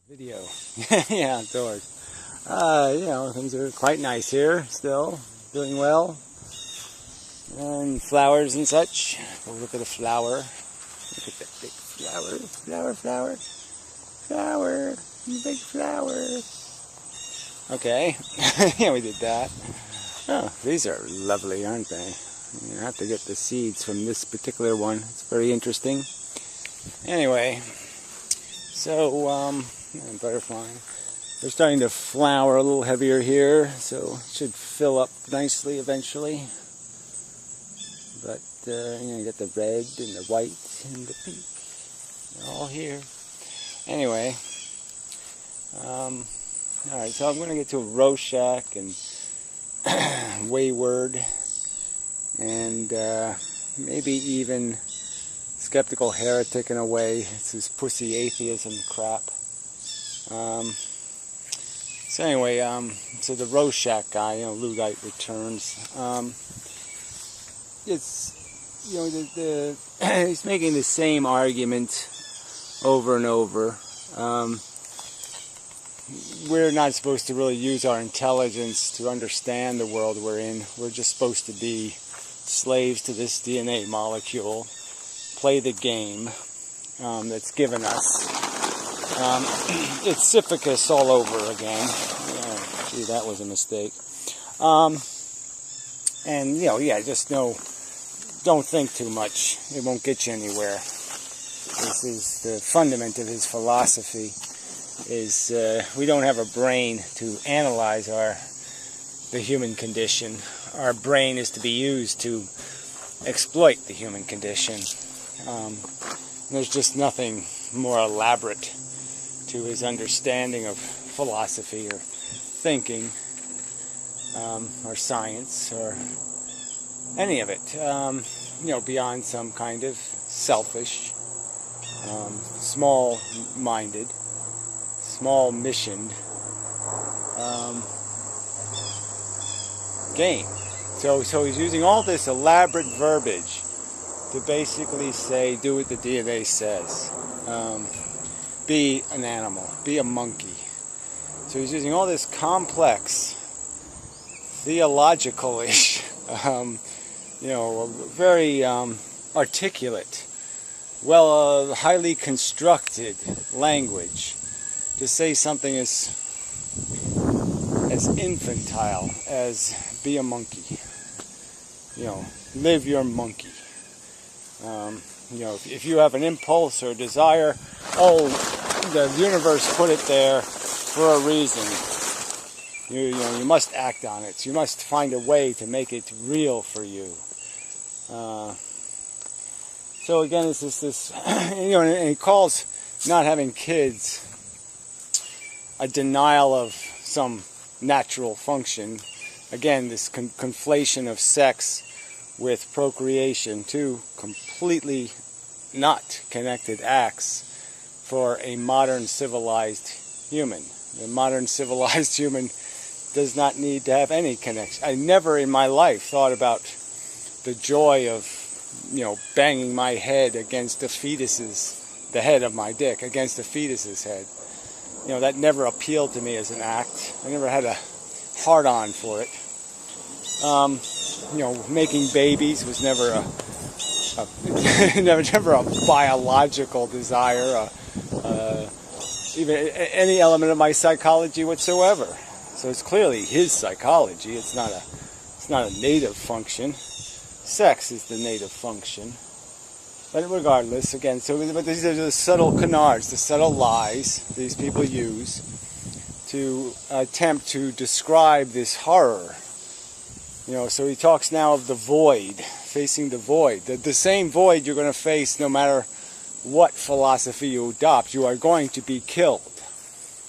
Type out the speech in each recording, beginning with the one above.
Video. Yeah, outdoors. Things are quite nice here still. Doing well. And flowers and such. Oh, look at the flower. Look at that big flower. Flower. Big flower. Okay. Yeah, we did that. Oh, these are lovely, aren't they? You have to get the seeds from this particular one. It's very interesting. Anyway, so, butterfly. They're starting to flower a little heavier here, so it should fill up nicely eventually. But, you get the red and the white and the pink. They're all here. Anyway, alright, so I'm going to get to Rorschach and Wayward and maybe even Skeptical Heretic in a way. It's this pussy atheism crap. So anyway, so the Rorschach guy, Luddite returns. It's, he's making the same argument over and over. We're not supposed to really use our intelligence to understand the world we're in. We're just supposed to be slaves to this DNA molecule, play the game that's given us. It's Sisyphus all over again. Gee, that was a mistake. And, just don't think too much. It won't get you anywhere. This is the fundament of his philosophy, is we don't have a brain to analyze the human condition. Our brain is to be used to exploit the human condition. There's just nothing more elaborate to his understanding of philosophy or thinking or science or any of it, beyond some kind of selfish, small-minded, small-missioned game. So he's using all this elaborate verbiage to basically say, do what the DNA says. Be an animal, be a monkey. So he's using all this complex, theological-ish, very articulate, highly constructed language to say something as infantile as be a monkey. Live your monkey. If you have an impulse or a desire, the universe put it there for a reason. You must act on it. You must find a way to make it real for you. So again, it's this, and he calls not having kids a denial of some natural function. Again, this conflation of sex with procreation, two completely not connected acts for a modern civilized human. The modern civilized human does not need to have any connection. I never in my life thought about the joy of, banging my head against the head of my dick against the fetus's head. That never appealed to me as an act. I never had a hard-on for it. Making babies was never never a biological desire, even any element of my psychology whatsoever. So it's clearly his psychology. It's not a native function. Sex is the native function. But regardless, again, but these are the subtle canards, the subtle lies these people use to attempt to describe this horror. So he talks now of the void, facing the void. The same void you're going to face no matter what philosophy you adopt. You are going to be killed.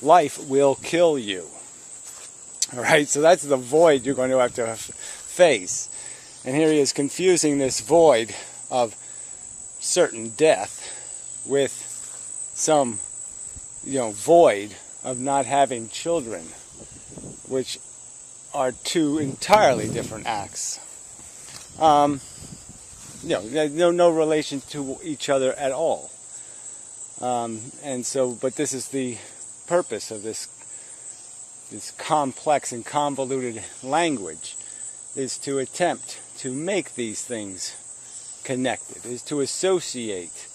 Life will kill you. All right, so that's the void you're going to have to face. And here he is confusing this void of certain death with some, void of not having children, which are two entirely different acts. No relation to each other at all. But this is the purpose of this complex and convoluted language, is to attempt to make these things connected, is to associate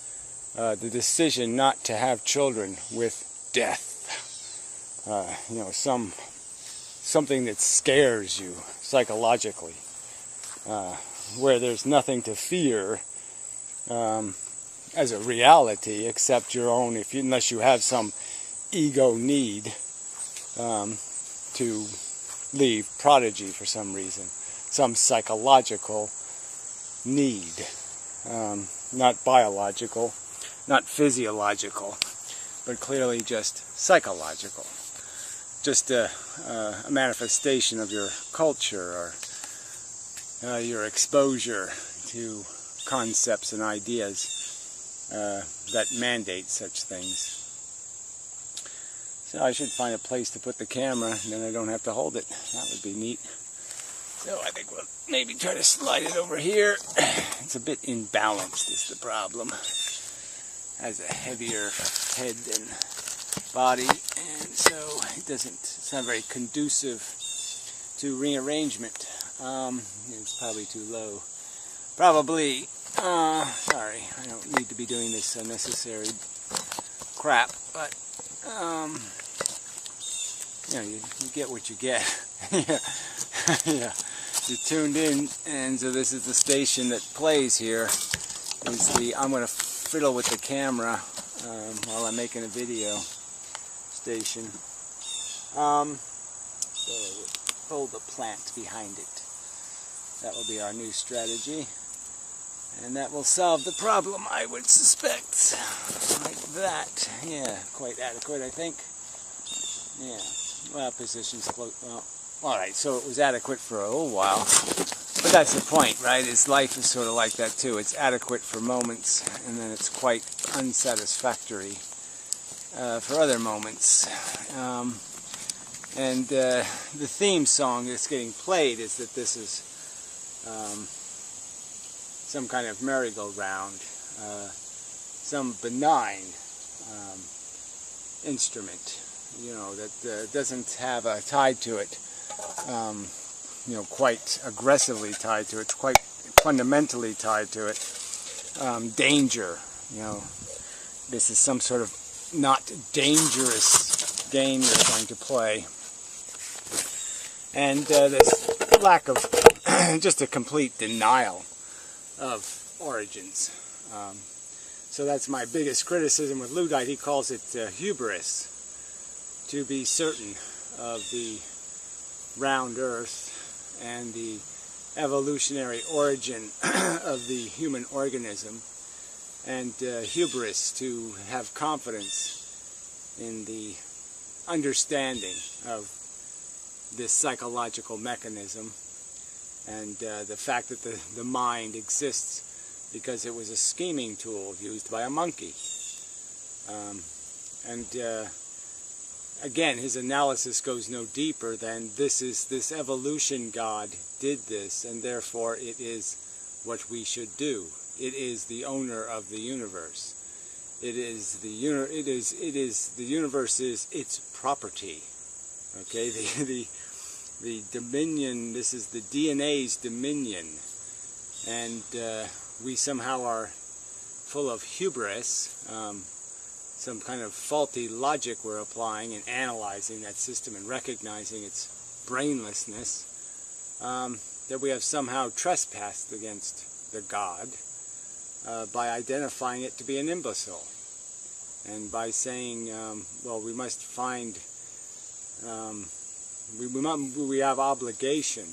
the decision not to have children with death. Something that scares you psychologically, where there's nothing to fear as a reality except your own, unless you have some ego need to leave prodigy for some reason, some psychological need, not biological, not physiological, but clearly just psychological. Just a manifestation of your culture or your exposure to concepts and ideas that mandate such things. So I should find a place to put the camera, and then I don't have to hold it. That would be neat. So I think we'll maybe try to slide it over here. It's a bit imbalanced is the problem. Has a heavier head than body, and so it's not very conducive to rearrangement. It's probably too low. Probably, sorry, I don't need to be doing this unnecessary crap, but, you get what you get. Yeah. You tuned in, and so this is the station that plays here. I'm going to fiddle with the camera while I'm making a video station. So hold the plant behind it. That will be our new strategy, and that will solve the problem, I would suspect. Like that. Yeah, quite adequate, I think. Yeah. Well, position's close. Well, alright, so it was adequate for a little while. But that's the point, right? Life is sort of like that too. It's adequate for moments, and then it's quite unsatisfactory for other moments. The theme song that's getting played is that this is some kind of merry-go-round, some benign instrument, that doesn't have a tide to it, quite aggressively tied to it, quite fundamentally tied to it. Danger, this is some sort of not dangerous game you're going to play. And this lack of, just a complete denial of origins. So that's my biggest criticism with Luddite. He calls it hubris, to be certain of the round earth and the evolutionary origin of the human organism, and hubris, to have confidence in the understanding of this psychological mechanism, and the fact that the mind exists because it was a scheming tool used by a monkey. Again, his analysis goes no deeper than this evolution God did this, and therefore it is what we should do. It is the owner of the universe. The universe is its property. Okay, the dominion. This is the DNA's dominion, and we somehow are full of hubris. Some kind of faulty logic we're applying and analyzing that system and recognizing its brainlessness, that we have somehow trespassed against the God by identifying it to be an imbecile, and by saying, well, we must find, we have obligation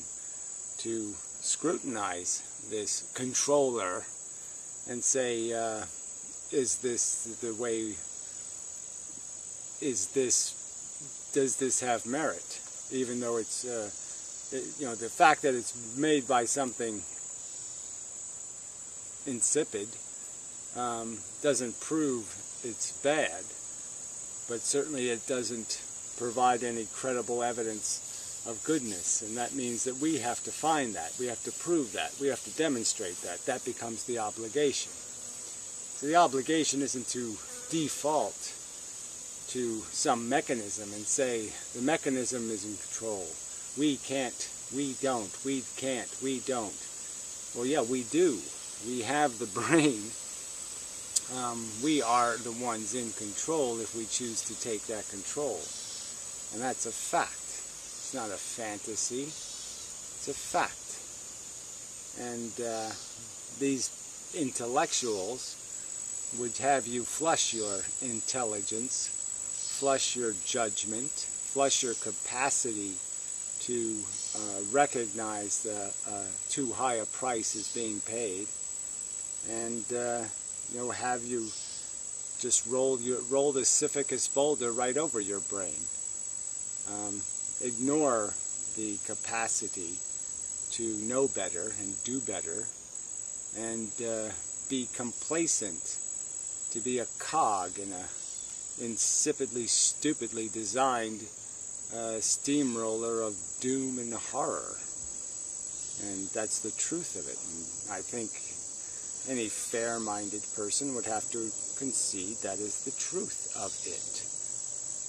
to scrutinize this controller and say, is this the way? Does this have merit? Even though it's, the fact that it's made by something insipid doesn't prove it's bad, but certainly it doesn't provide any credible evidence of goodness, and that means that we have to find that, we have to prove that, we have to demonstrate that. That becomes the obligation. So the obligation isn't to default to some mechanism and say the mechanism is in control. We can't, we don't, we can't, we don't. Well, yeah, we do. We have the brain. We are the ones in control if we choose to take that control. And that's a fact. It's not a fantasy. It's a fact. And these intellectuals would have you flush your intelligence, flush your judgment, flush your capacity to recognize the too high a price is being paid, and have you just roll the Sisyphus boulder right over your brain. Ignore the capacity to know better and do better, and be complacent, to be a cog in a insipidly, stupidly designed steamroller of doom and horror. And that's the truth of it. And I think any fair-minded person would have to concede that is the truth of it.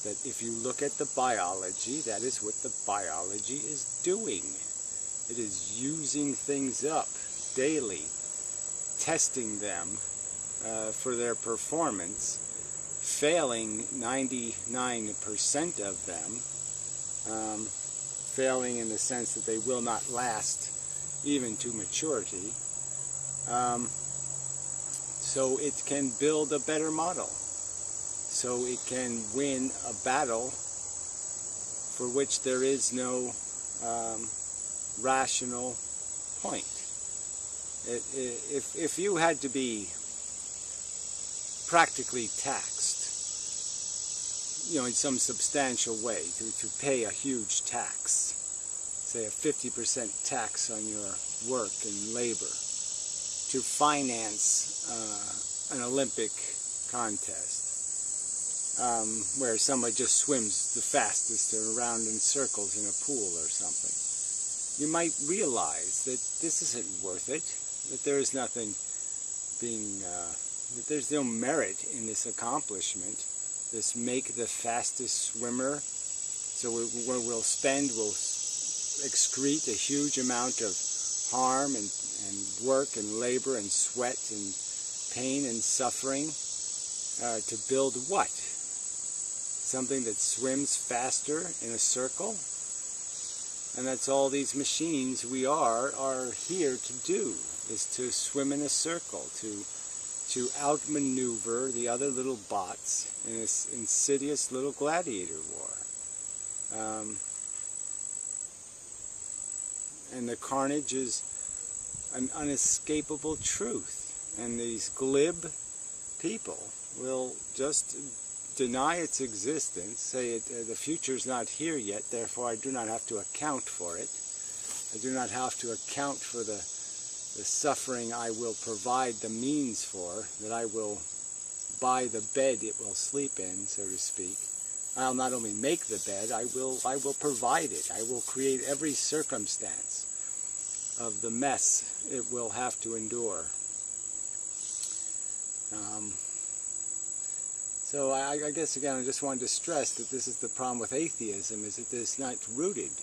That if you look at the biology, that is what the biology is doing. It is using things up daily, testing them for their performance, failing 99% of them, failing in the sense that they will not last even to maturity, so it can build a better model, so it can win a battle for which there is no rational point. If you had to be practically taxed, in some substantial way, to pay a huge tax, say a 50% tax on your work and labor, to finance an Olympic contest, where somebody just swims the fastest around in circles in a pool or something, you might realize that this isn't worth it, that there is nothing being, that there's no merit in this accomplishment, this make the fastest swimmer. So we'll excrete a huge amount of harm and work and labor and sweat and pain and suffering to build what? Something that swims faster in a circle? And that's all these machines we are here to do, is to swim in a circle, to outmaneuver the other little bots in this insidious little gladiator war. And the carnage is an unescapable truth. And these glib people will just deny its existence, say the future's not here yet, therefore I do not have to account for it. I do not have to account for the suffering I will provide the means for, that I will buy the bed it will sleep in, so to speak. I'll not only make the bed, I will provide it. I will create every circumstance of the mess it will have to endure. So I guess again I just wanted to stress that this is the problem with atheism, is that it's not rooted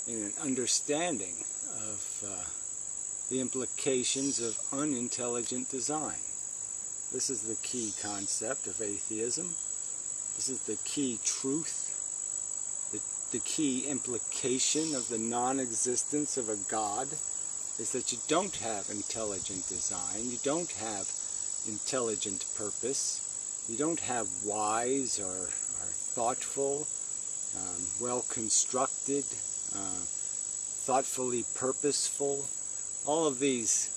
in an understanding of the implications of unintelligent design. This is the key concept of atheism. This is the key truth, the key implication of the non-existence of a God, is that you don't have intelligent design, you don't have intelligent purpose, you don't have wise or thoughtful, well-constructed, thoughtfully purposeful, all of these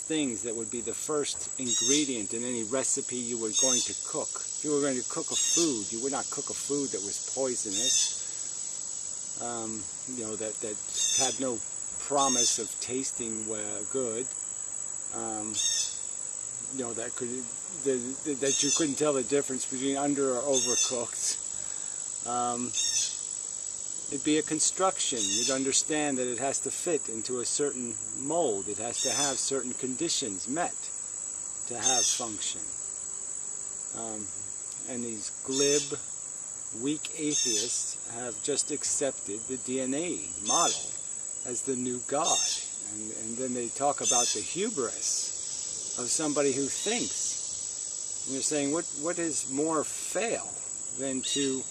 things that would be the first ingredient in any recipe you were going to cook. If you were going to cook a food, you would not cook a food that was poisonous, that had no promise of tasting good, that you couldn't tell the difference between under or overcooked. It'd be a construction. You'd understand that it has to fit into a certain mold. It has to have certain conditions met. to have function. And these glib, weak atheists have just accepted the DNA model as the new God. And then they talk about the hubris of somebody who thinks. And you're saying, what is more fail than to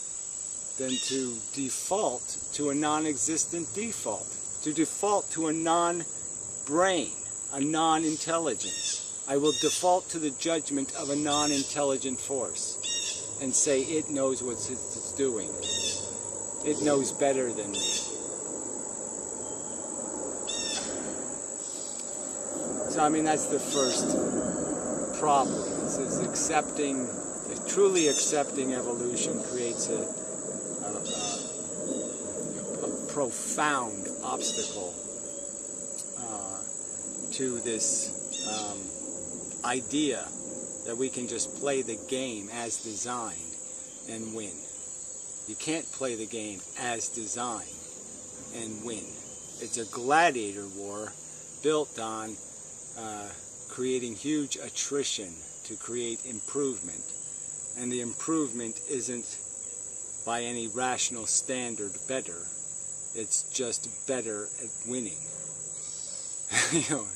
default to a non-existent default, to default to a non-brain, a non-intelligence. I will default to the judgment of a non-intelligent force and say it knows what it's doing. It knows better than me. So I mean, that's the first problem, is accepting, truly accepting evolution creates a profound obstacle to this idea that we can just play the game as designed and win. You can't play the game as designed and win. It's a gladiator war built on creating huge attrition to create improvement. And the improvement isn't by any rational standard better. It's just better at winning.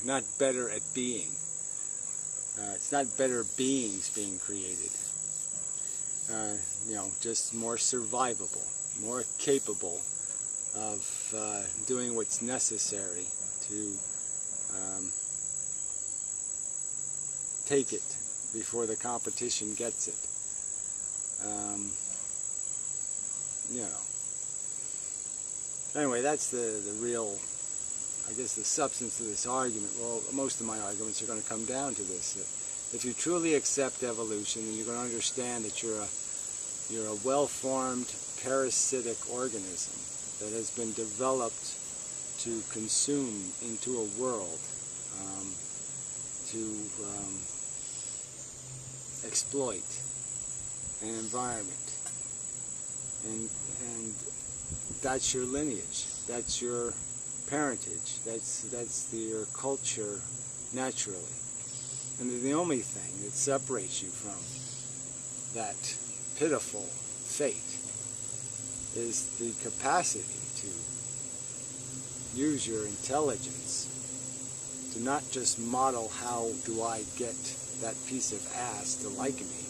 Not better at being. It's not better beings being created. Just more survivable, more capable of doing what's necessary to take it before the competition gets it. Anyway, that's the real, I guess, the substance of this argument. Well, most of my arguments are going to come down to this. If you truly accept evolution, then you're going to understand that you're a well-formed parasitic organism that has been developed to consume into a world, to exploit an environment. And that's your lineage, that's your parentage, that's your culture naturally. And the only thing that separates you from that pitiful fate is the capacity to use your intelligence to not just model how do I get that piece of ass to like me,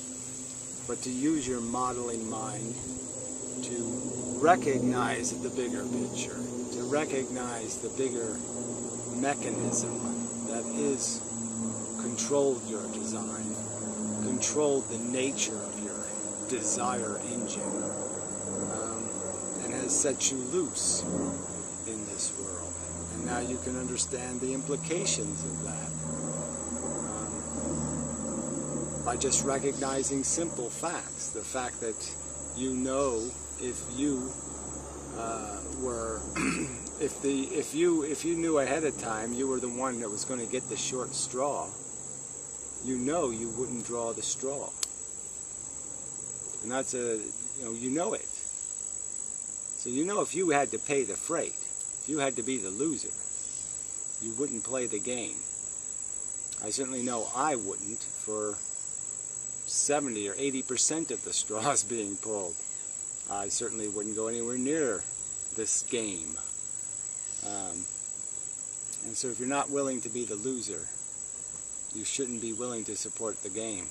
but to use your modeling mind to recognize the bigger picture, to recognize the bigger mechanism that is controlled your design, controlled the nature of your desire engine, and has set you loose in this world. And now you can understand the implications of that by just recognizing simple facts. The fact that you know if you if you knew ahead of time you were the one that was going to get the short straw, you know you wouldn't draw the straw. And that's you know it. So you know if you had to pay the freight, if you had to be the loser, you wouldn't play the game. I certainly know I wouldn't for 70 or 80% of the straws being pulled. I certainly wouldn't go anywhere near this game. And so if you're not willing to be the loser, you shouldn't be willing to support the game.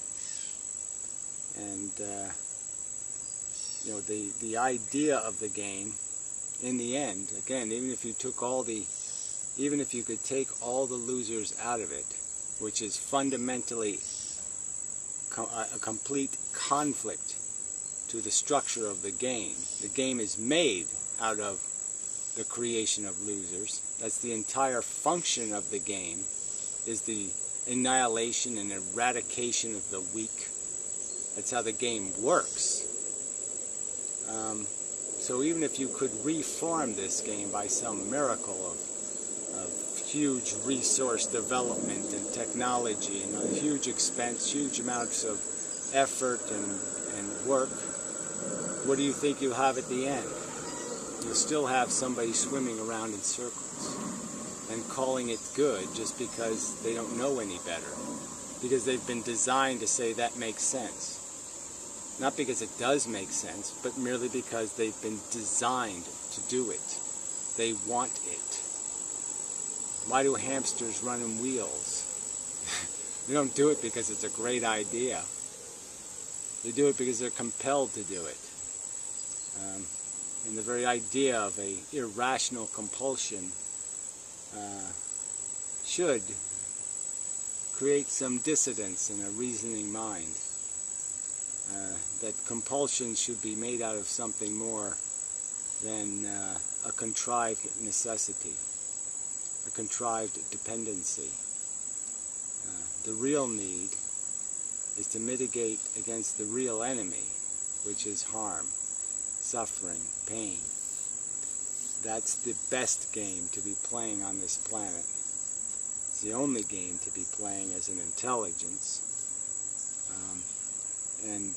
And the idea of the game, in the end, again, even if you could take all the losers out of it, which is fundamentally a complete conflict to the structure of the game. The game is made out of the creation of losers. That's the entire function of the game, is the annihilation and eradication of the weak. That's how the game works. So even if you could reform this game by some miracle of huge resource development and technology and a huge expense, huge amounts of effort and work, what do you think you'll have at the end? You'll still have somebody swimming around in circles and calling it good just because they don't know any better. because they've been designed to say that makes sense. Not because it does make sense, but merely because they've been designed to do it. They want it. Why do hamsters run in wheels? They don't do it because it's a great idea. They do it because they're compelled to do it. And the very idea of an irrational compulsion should create some dissonance in a reasoning mind. That compulsion should be made out of something more than a contrived necessity, a contrived dependency. The real need is to mitigate against the real enemy, which is harm, suffering, pain. That's the best game to be playing on this planet. It's the only game to be playing as an intelligence. And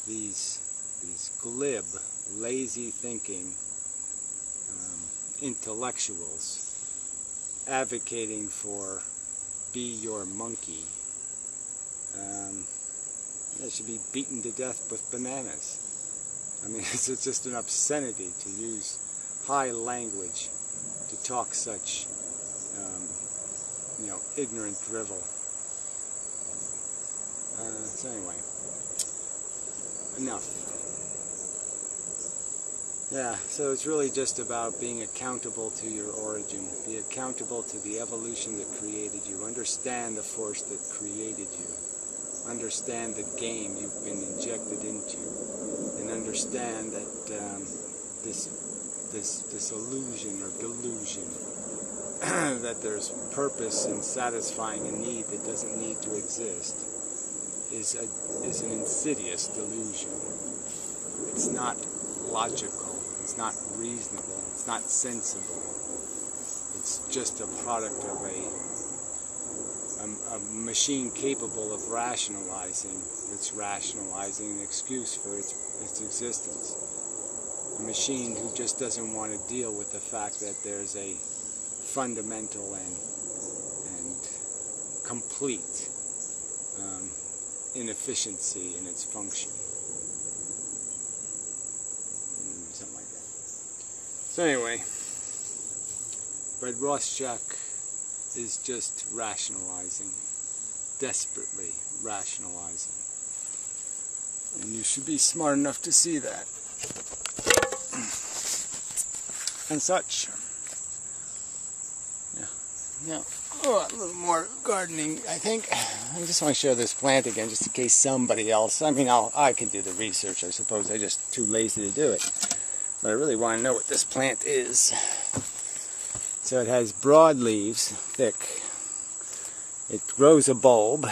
these glib, lazy thinking intellectuals advocating for be your monkey, they should be beaten to death with bananas. I mean, it's just an obscenity to use high language to talk such, ignorant drivel. So anyway, enough. Yeah, so it's really just about being accountable to your origin. Be accountable to the evolution that created you. Understand the force that created you. Understand the game you've been injected into. And understand that this illusion or delusion that there's purpose in satisfying a need that doesn't need to exist is an insidious delusion. It's not logical, it's not reasonable, it's not sensible. It's just a product of a machine capable of rationalizing. It's rationalizing an excuse for its existence. A machine who just doesn't want to deal with the fact that there's a fundamental and complete inefficiency in its function. Something like that. So anyway, Wayward Rorschach is just rationalizing, desperately rationalizing. And you should be smart enough to see that. And such. Yeah. Oh, a little more gardening, I think. I just want to show this plant again, just in case somebody else. I mean, I can do the research, I suppose. I'm just too lazy to do it. But I really want to know what this plant is. So it has broad leaves, thick. It grows a bulb,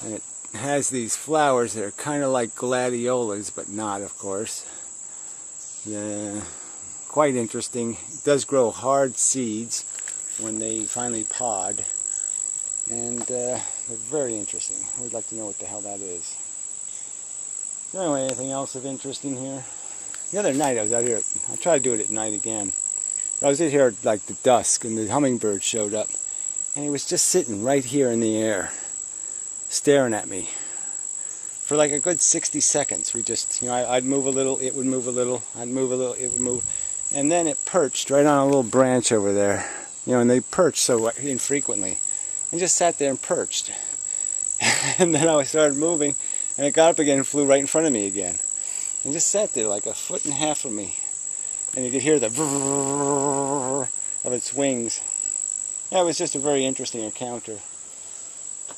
and it has these flowers that are kind of like gladiolas, but not, of course. Quite interesting. It does grow hard seeds when they finally pod, and they're very interesting. I would like to know what the hell that is. So anyway, anything else of interest in here? The other night I was out here, I tried to do it at night again. I was out here at like the dusk, and the hummingbird showed up, and he was just sitting right here in the air, staring at me for like a good 60 seconds. We just, I'd move a little, it would move a little, I'd move a little, it would move, and then it perched right on a little branch over there. And they perched so infrequently, and just sat there and perched. And then I started moving, and it got up again and flew right in front of me again, and just sat there like a foot and a half from me, and you could hear the brrrr of its wings. Yeah, it was just a very interesting encounter,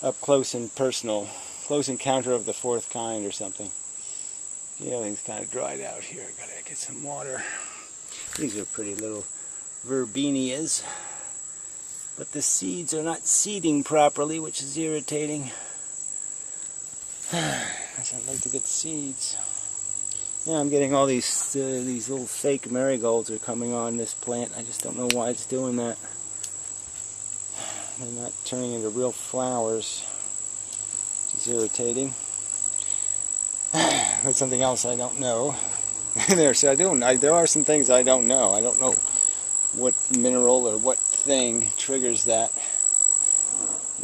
up close and personal, close encounter of the fourth kind or something. Everything's kind of dried out here. Gotta get some water. These are pretty little verbenias. But the seeds are not seeding properly, which is irritating. I'd like to get seeds. Yeah, I'm getting all these little fake marigolds are coming on this plant. I just don't know why it's doing that. They're not turning into real flowers, which is irritating. That's something else I don't know. There are some things I don't know. I don't know what mineral or what thing triggers that.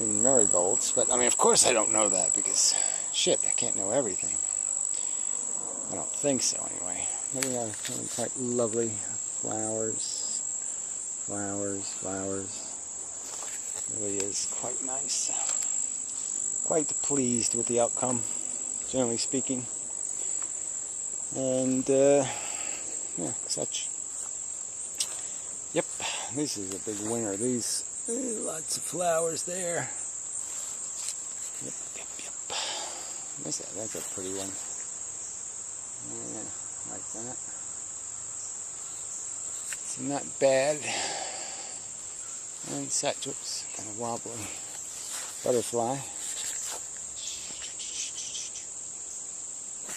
in marigolds. But I mean, of course I don't know that because, shit, I can't know everything. I don't think so, anyway. But yeah, quite lovely flowers, flowers, flowers. Really is quite nice. Quite pleased with the outcome, generally speaking. And yeah, such. Yep, this is a big winner. These lots of flowers there. Yep, yep, yep. That's a pretty one. Yeah, like that. It's not bad. And such. Oops, kind of wobbly. Butterfly.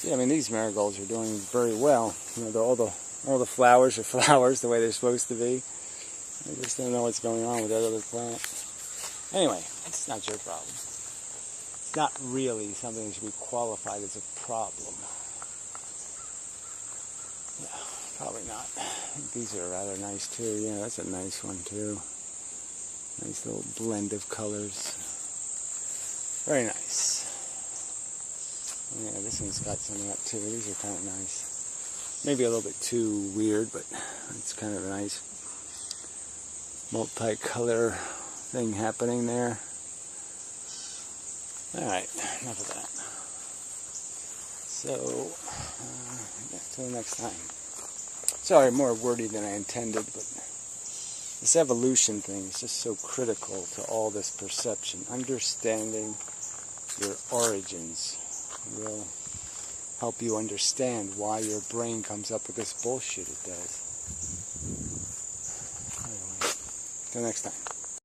Yeah, I mean, these marigolds are doing very well. You know, all the flowers are flowers the way they're supposed to be. I just don't know what's going on with that other plant. Anyway, it's not your problem. It's not really something that should be qualified as a problem. Yeah, probably not. These are rather nice too. Yeah, that's a nice one too. Nice little blend of colors. Very nice. Yeah, this one's got some of that too. These are kind of nice. Maybe a little bit too weird, but it's kind of a nice multicolor thing happening there. Alright, enough of that. So, yeah, till next time. Sorry, more wordy than I intended, but this evolution thing is just so critical to all this perception. Understanding your origins will help you understand why your brain comes up with this bullshit it does. Anyway, till next time.